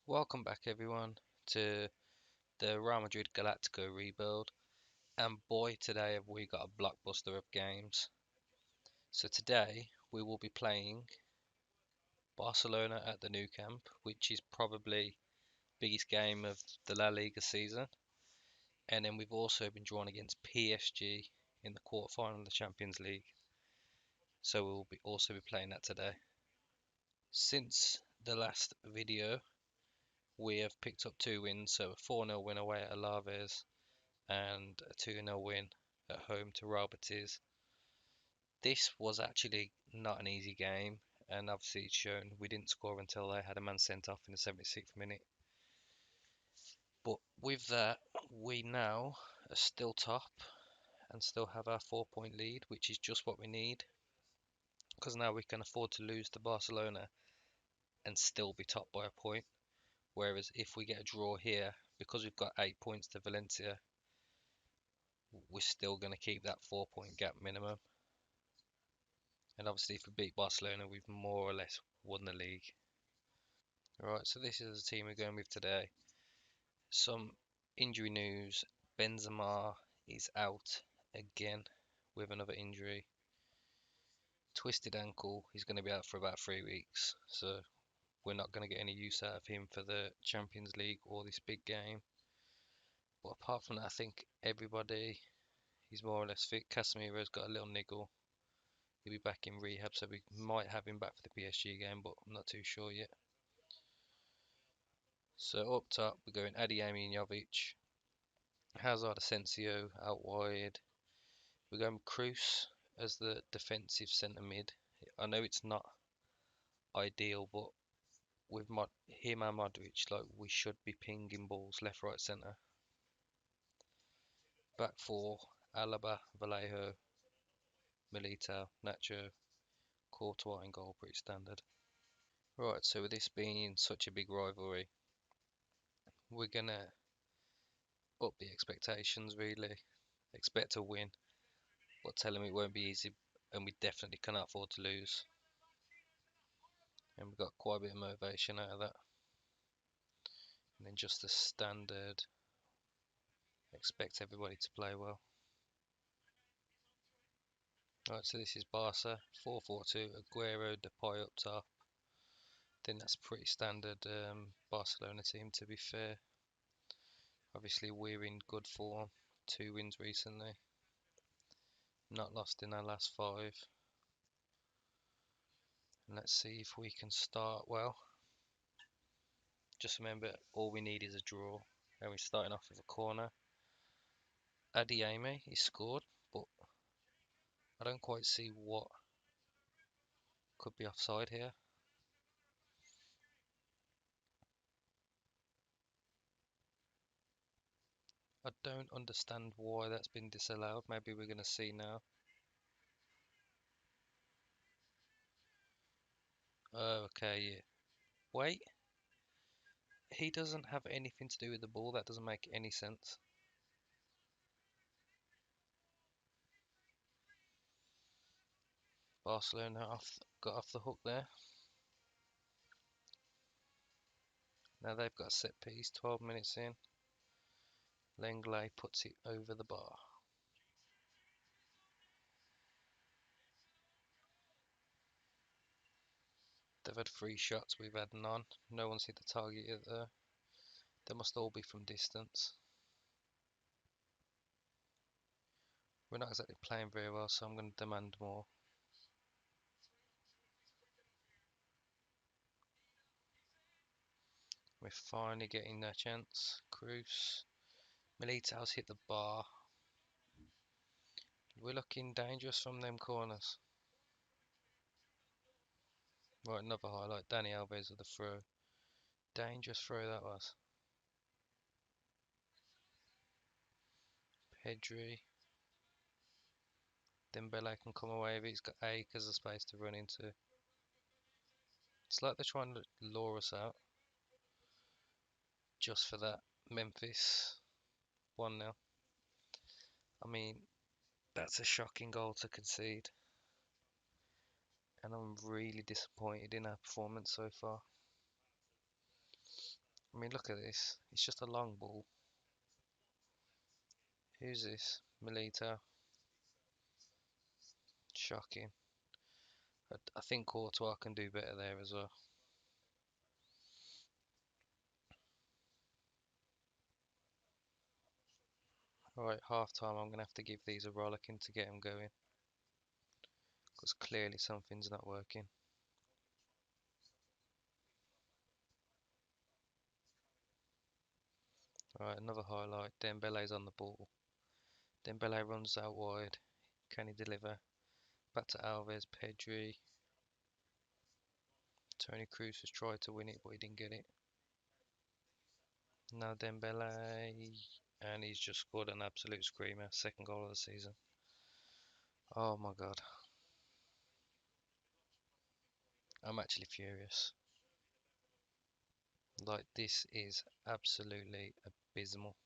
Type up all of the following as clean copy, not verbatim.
Welcome back everyone to the Real Madrid Galactico rebuild, and boy today have we got a blockbuster of games. So today we will be playing Barcelona at the Nou Camp, which is probably biggest game of the La Liga season, and then we've also been drawn against PSG in the quarterfinal of the Champions League. So we will also be playing that today. Since the last video, we have picked up two wins, so a 4-0 win away at Alaves and a 2-0 win at home to Real Betis. This was actually not an easy game, and obviously it's shown we didn't score until they had a man sent off in the 76th minute. But with that, we now are still top and still have our 4 point lead, which is just what we need because now we can afford to lose to Barcelona and still be top by a point. Whereas if we get a draw here, because we've got 8 points to Valencia, we're still going to keep that 4 point gap minimum. And obviously, if we beat Barcelona, we've more or less won the league. Right, so this is the team we're going with today. Some injury news. Benzema is out again with another injury. Twisted ankle. He's going to be out for about 3 weeks. So we're not going to get any use out of him for the Champions League or this big game. But apart from that, I think everybody is more or less fit. Casemiro's got a little niggle. He'll be back in rehab, so we might have him back for the PSG game, but I'm not too sure yet. So up top, we're going Adeyemi and Jovic, Hazard, Asensio out wide. We're going Cruz as the defensive centre mid. I know it's not ideal, but with him and Modric, like we should be pinging balls left, right, centre. Back four: Alaba, Vallejo, Militao, Nacho, Courtois in goal, pretty standard. Right, so with this being such a big rivalry, we're gonna up the expectations really. Expect to win, but tell them it won't be easy, and we definitely cannot afford to lose. And we got quite a bit of motivation out of that. And then just the standard, expect everybody to play well. Right, so this is Barca, 4-4-2, Aguero, Depay up top. I think that's pretty standard Barcelona team, to be fair. Obviously we're in good form, 2 wins recently, not lost in our last 5. And let's see if we can start well. Just remember, all we need is a draw, and we're starting off with a corner. Adeyemi, he scored, but I don't quite see what could be offside here. I don't understand why that's been disallowed. Maybe we're going to see now. Oh, okay, yeah. Wait, he doesn't have anything to do with the ball. That doesn't make any sense. Barcelona got off the hook there. Now they've got a set piece, 12 minutes in. Lenglet puts it over the bar. They've had 3 shots, we've had none. No one's hit the target yet though. They must all be from distance. We're not exactly playing very well, so I'm going to demand more. We're finally getting their chance. Cruz. Militao's hit the bar. We're looking dangerous from them corners. Right, another highlight. Dani Alves with the throw. Dangerous throw that was. Pedri. Dembele can come away with it. He's got acres of space to run into. It's like they're trying to lure us out. Just for that. Memphis. 1-0. I mean, that's a shocking goal to concede. And I'm really disappointed in our performance so far. I mean, look at this. It's just a long ball. Who's this? Milito. Shocking. I think Courtois can do better there as well. Alright, half time. I'm going to have to give these a rollicking to get them going. Because clearly something's not working. Alright, another highlight. Dembele's on the ball. Dembele runs out wide. Can he deliver? Back to Alves, Pedri. Tony Cruz has tried to win it, but he didn't get it. Now Dembele, and he's just scored an absolute screamer. Second goal of the season. Oh my god. I'm actually furious. Like, this is absolutely abysmal.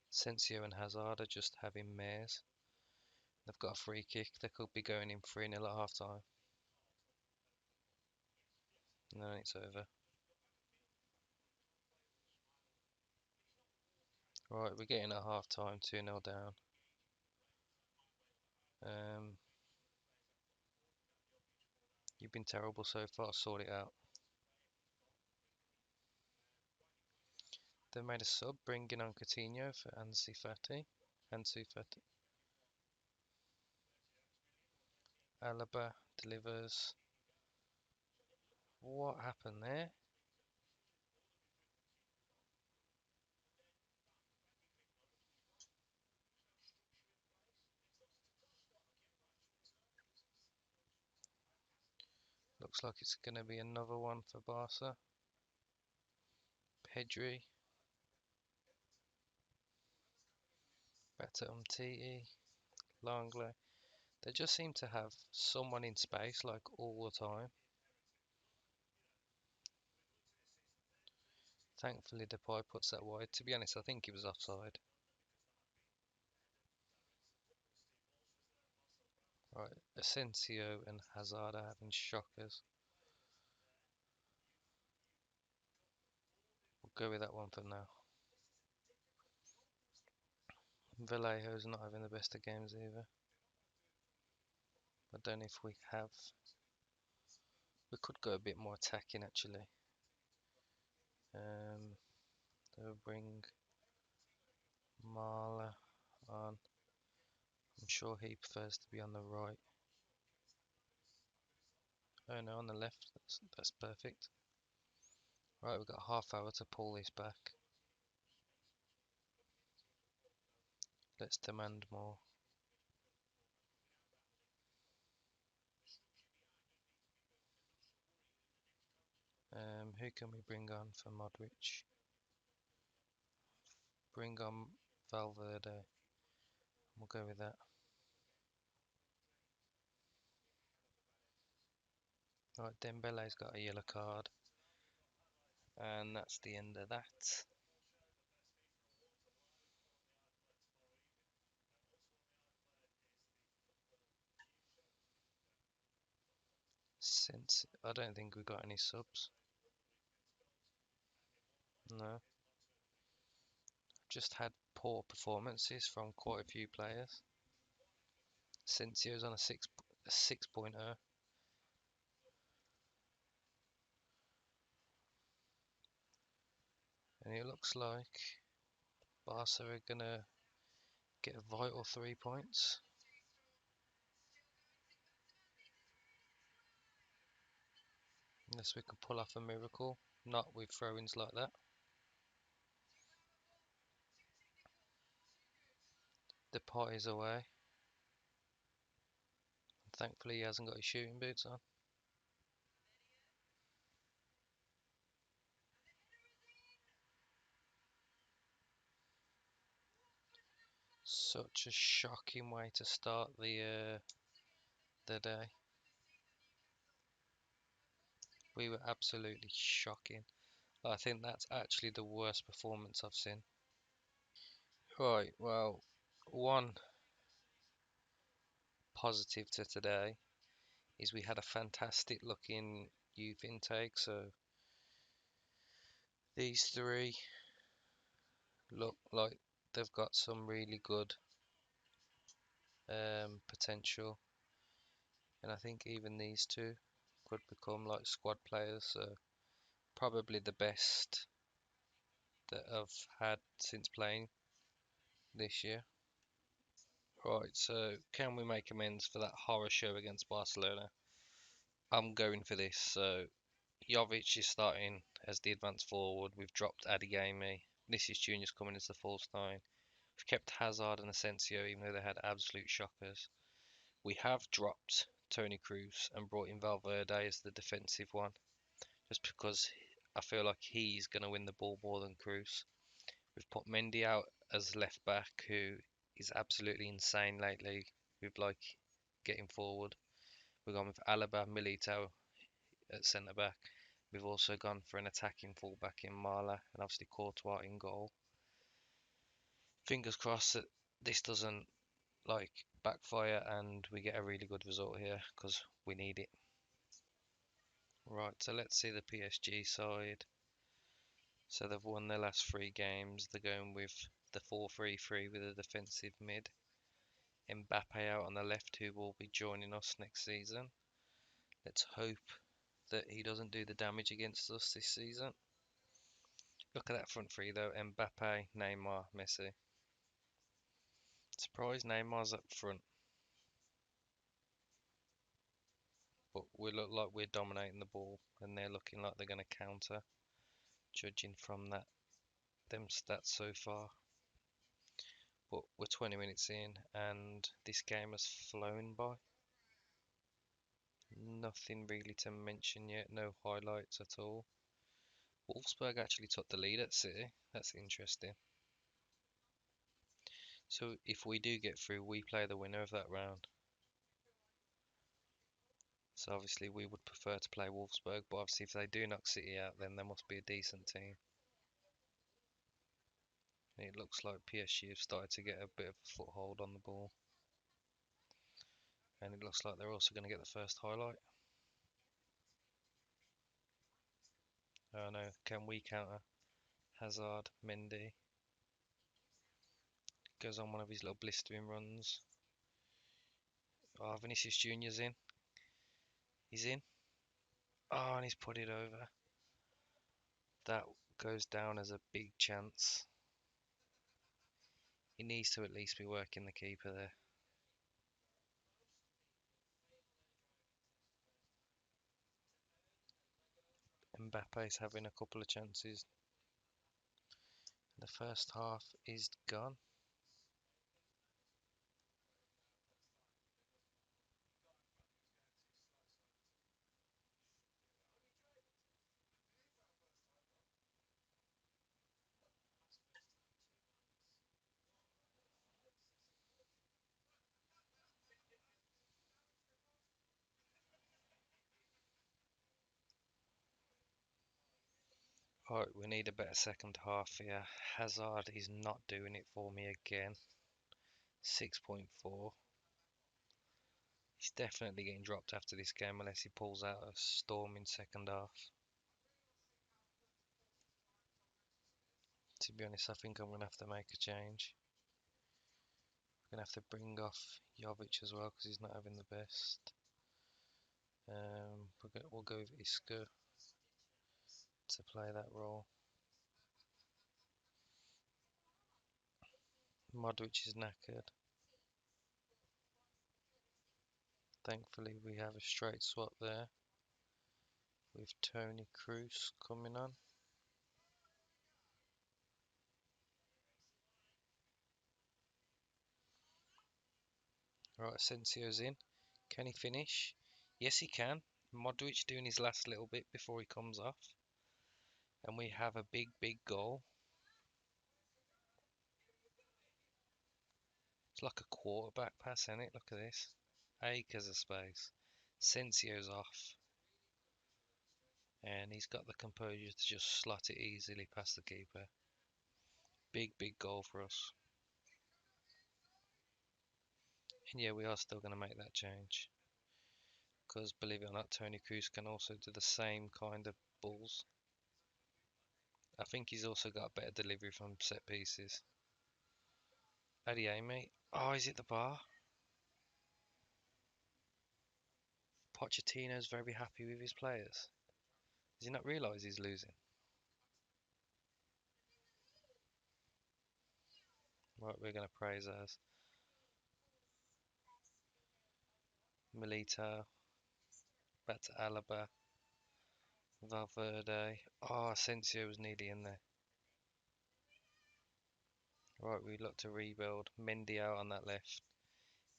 Sensio and Hazard are just having mares. They've got a free kick. They could be going in 3-0 at half time. No, it's over. Right, we're getting at half time, 2-0 down. Um, you've been terrible so far, sort it out. They made a sub, bringing on Coutinho for Ansu Fati. Ansu Fati. Alaba delivers. What happened there? Looks like it's going to be another one for Barca. Pedri. Back to Umtiti. Langley. They just seem to have someone in space like all the time. Thankfully, Depay puts that wide. To be honest, I think he was offside. Right, Asensio and Hazard are having shockers. We'll go with that one for now. Vallejo's not having the best of games either. I don't know if we have. We could go a bit more attacking actually. They'll bring Marla on. I'm sure he prefers to be on the right. Oh no, on the left. That's perfect. Right, we've got half hour to pull this back. Let's demand more. Who can we bring on for Modric? Bring on Valverde. We'll go with that. Right, Dembele's got a yellow card. And that's the end of that. Since I don't think we got any subs. No. Just had poor performances from quite a few players. Sensio's on a 6.0. And it looks like Barca are gonna get a vital 3 points. Unless we can pull off a miracle. Not with throw-ins like that. The party's away. Thankfully he hasn't got his shooting boots on. Such a shocking way to start the day. We were absolutely shocking. I think that's actually the worst performance I've seen. Right, well, one positive to today is we had a fantastic looking youth intake. So these three look like they've got some really good potential, and I think even these two could become like squad players. So probably the best that I've had since playing this year. Right, so can we make amends for that horror show against Barcelona? I'm going for this. So Jovic is starting as the advanced forward. We've dropped Adeyemi. Vinicius Junior's coming as the false nine. We've kept Hazard and Asensio, even though they had absolute shockers. We have dropped Tony Cruz and brought in Valverde as the defensive one, just because I feel like he's going to win the ball more than Cruz. We've put Mendy out as left back, who is absolutely insane lately with like getting forward. We've gone with Alaba, Milito at centre back. We've also gone for an attacking fullback in Marla and obviously Courtois in goal. Fingers crossed that this doesn't like backfire and we get a really good result here because we need it. Right, so let's see the PSG side. So they've won their last three games. They're going with the 4-3-3 with a defensive mid. Mbappe out on the left, who will be joining us next season. Let's hope that he doesn't do the damage against us this season. Look at that front three though: Mbappe, Neymar, Messi. Surprised Neymar's up front, but we look like we're dominating the ball, and they're looking like they're going to counter, judging from them stats so far. But we're 20 minutes in, and this game has flown by. Nothing really to mention yet, no highlights at all. Wolfsburg actually took the lead at City. That's interesting. So if we do get through, we play the winner of that round. So obviously we would prefer to play Wolfsburg, but obviously if they do knock City out, then there must be a decent team. And it looks like PSG have started to get a bit of a foothold on the ball. And it looks like they're also going to get the first highlight. Oh no, can we counter? Hazard, Mendy. Goes on one of his little blistering runs. Oh, Vinicius Junior's in. He's in. Oh, and he's put it over. That goes down as a big chance. He needs to at least be working the keeper there. Mbappe's having a couple of chances. The first half is gone. Right, we need a better second half here. Hazard is not doing it for me again. 6.4. He's definitely getting dropped after this game unless he pulls out a storming second half. To be honest, I think I'm going to have to make a change. I'm going to have to bring off Jovic as well because he's not having the best. We'll go with Isco to play that role. Modric is knackered. Thankfully, we have a straight swap there with Tony Cruz coming on. Right, Asensio's in. Can he finish? Yes, he can. Modric doing his last little bit before he comes off. And we have a big, big goal. It's like a quarterback pass, isn't it? Look at this. Acres of space. Sensio's off. And he's got the composure to just slot it easily past the keeper. Big, big goal for us. And yeah, we are still going to make that change. Because believe it or not, Tony Cruz can also do the same kind of balls. I think he's also got better delivery from set pieces. Adieu, mate. Oh, is it the bar? Pochettino's very happy with his players. Does he not realise he's losing? Right, we're going to praise us. Milito. Back to Alaba. Valverde. Oh, Asensio was nearly in there. Right, we look to rebuild. Mendy out on that left.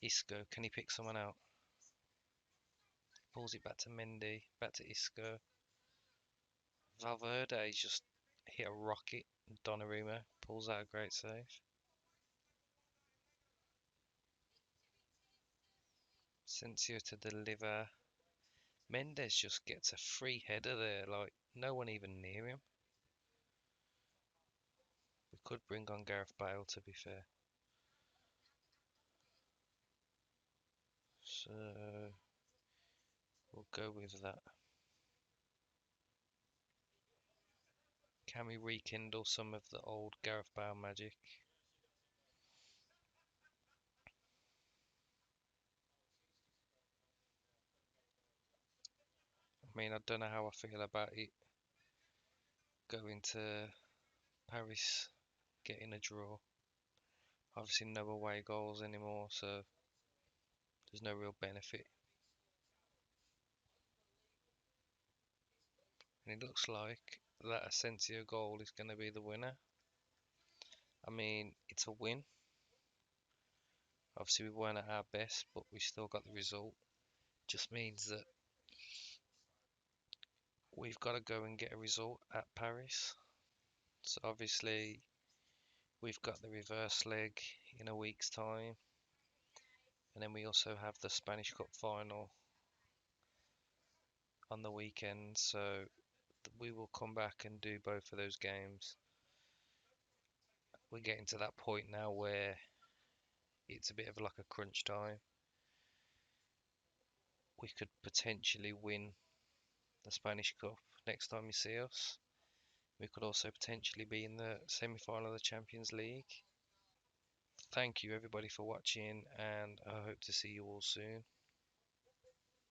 Isco, can he pick someone out? Pulls it back to Mendy. Back to Isco. Valverde's just hit a rocket. Donnarumma pulls out a great save. Asensio to deliver. Mendes just gets a free header there, like no one even near him. We could bring on Gareth Bale, to be fair. So we'll go with that. Can we rekindle some of the old Gareth Bale magic? I mean, I don't know how I feel about it going to Paris, getting a draw. Obviously, no away goals anymore, so there's no real benefit. And it looks like that Asensio goal is going to be the winner. I mean, it's a win. Obviously, we weren't at our best, but we still got the result. Just means that we've got to go and get a result at Paris. So obviously, we've got the reverse leg in a week's time, and then we also have the Spanish Cup final on the weekend. So we will come back and do both of those games. We're getting to that point now where it's a bit of like a crunch time. We could potentially win the Spanish Cup next time you see us. We could also potentially be in the semi-final of the Champions League. Thank you everybody for watching, and I hope to see you all soon.